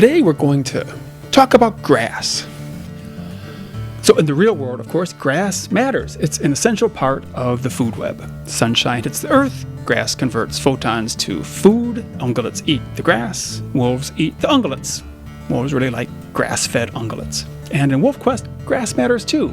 Today we're going to talk about grass. So in the real world, of course, grass matters. It's an essential part of the food web. Sunshine hits the earth, grass converts photons to food, ungulates eat the grass, wolves eat the ungulates. Wolves really like grass-fed ungulates. And in WolfQuest, grass matters too.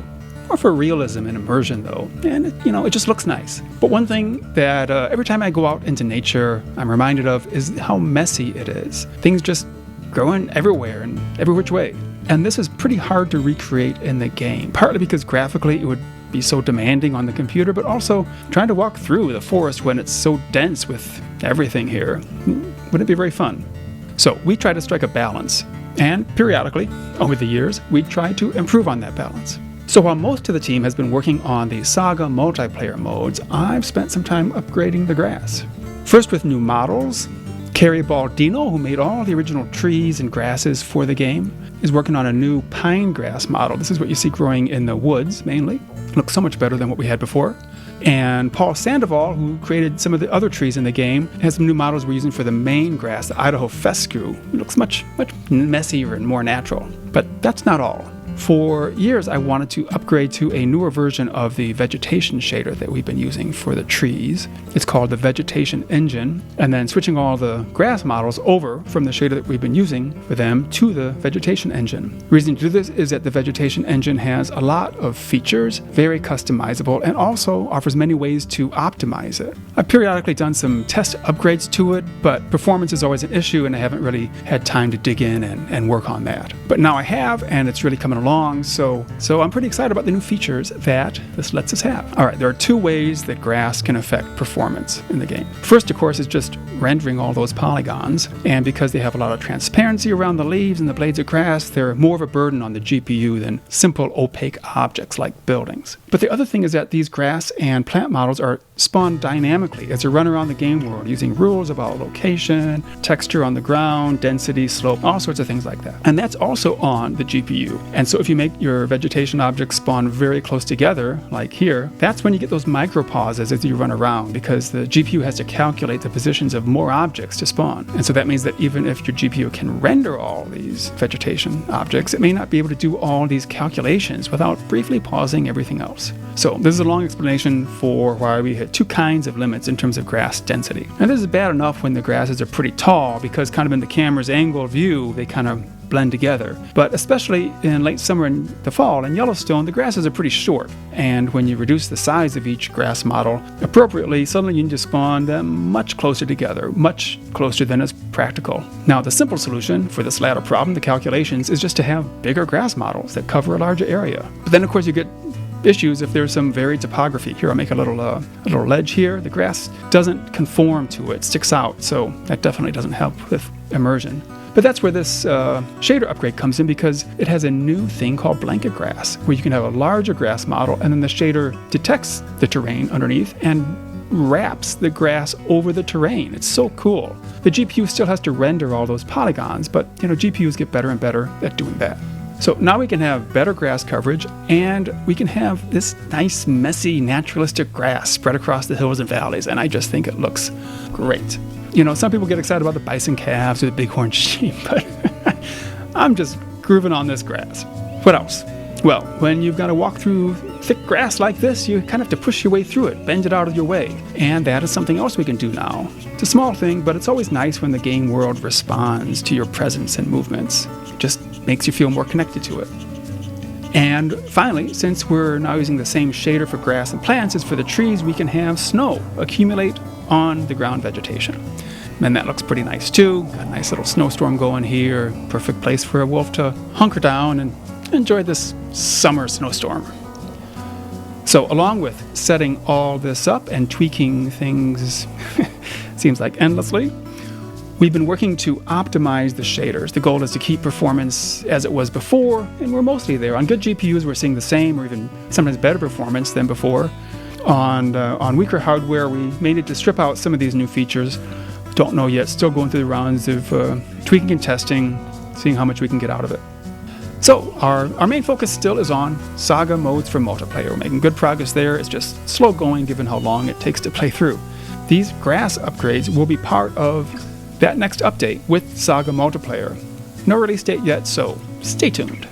More for realism and immersion though, and it just looks nice. But one thing that every time I go out into nature, I'm reminded of is how messy it is. Things just growing everywhere and every which way. And this is pretty hard to recreate in the game, partly because graphically it would be so demanding on the computer, but also trying to walk through the forest when it's so dense with everything here wouldn't be very fun. So we try to strike a balance, and periodically, over the years, we try to improve on that balance. So while most of the team has been working on the Saga multiplayer modes, I've spent some time upgrading the grass. First with new models. Kerry Baldino, who made all the original trees and grasses for the game, is working on a new pine grass model. This is what you see growing in the woods, mainly. Looks so much better than what we had before. And Paul Sandoval, who created some of the other trees in the game, has some new models we're using for the main grass, the Idaho fescue. It looks much messier and more natural. But that's not all. For years, I wanted to upgrade to a newer version of the vegetation shader that we've been using for the trees. It's called the Vegetation Engine, and then switching all the grass models over from the shader that we've been using for them to the Vegetation Engine. The reason to do this is that the Vegetation Engine has a lot of features, very customizable, and also offers many ways to optimize it. I've periodically done some test upgrades to it, but performance is always an issue, and I haven't really had time to dig in and work on that. But now I have, and it's really coming along, so I'm pretty excited about the new features that this lets us have. All right, there are two ways that grass can affect performance in the game. First, of course, is just rendering all those polygons, and because they have a lot of transparency around the leaves and the blades of grass, they're more of a burden on the GPU than simple opaque objects like buildings. But the other thing is that these grass and plant models are spawned dynamically as they run around the game world using rules about location, texture on the ground, density, slope, all sorts of things like that. And that's also on the GPU. And so if you make your vegetation objects spawn very close together, like here, that's when you get those micro pauses as you run around, because the GPU has to calculate the positions of more objects to spawn. And so that means that even if your GPU can render all these vegetation objects, it may not be able to do all these calculations without briefly pausing everything else. So this is a long explanation for why we hit two kinds of limits in terms of grass density. And this is bad enough when the grasses are pretty tall, because kind of in the camera's angled view, they kind of blend together. But especially in late summer and the fall in Yellowstone, the grasses are pretty short. And when you reduce the size of each grass model appropriately, suddenly you can just spawn them much closer together, much closer than is practical. Now, the simple solution for this latter problem, the calculations, is just to have bigger grass models that cover a larger area. But then, of course, you get issues if there's some varied topography. Here, I'll make a little ledge here. The grass doesn't conform to it, sticks out, so that definitely doesn't help with immersion. But that's where this shader upgrade comes in, because it has a new thing called blanket grass, where you can have a larger grass model, and then the shader detects the terrain underneath and wraps the grass over the terrain. It's so cool. The GPU still has to render all those polygons, but GPUs get better and better at doing that. So now we can have better grass coverage, and we can have this nice, messy, naturalistic grass spread across the hills and valleys, and I just think it looks great. Some people get excited about the bison calves or the bighorn sheep, but I'm just grooving on this grass. What else? Well, when you've got to walk through thick grass like this, you kind of have to push your way through it, bend it out of your way. And that is something else we can do now. It's a small thing, but it's always nice when the game world responds to your presence and movements. It just makes you feel more connected to it. And finally, since we're now using the same shader for grass and plants as for the trees, we can have snow accumulate on the ground vegetation. And that looks pretty nice too. Got a nice little snowstorm going here. Perfect place for a wolf to hunker down and enjoy this summer snowstorm. So along with setting all this up and tweaking things, seems like endlessly, we've been working to optimize the shaders. The goal is to keep performance as it was before, and we're mostly there. On good GPUs, we're seeing the same or even sometimes better performance than before. On weaker hardware, we may need to strip out some of these new features. Don't know yet, still going through the rounds of tweaking and testing, seeing how much we can get out of it. So our main focus still is on Saga modes for multiplayer. We're making good progress there. It's just slow going given how long it takes to play through. These grass upgrades will be part of that next update with Saga multiplayer. No release date yet, so stay tuned.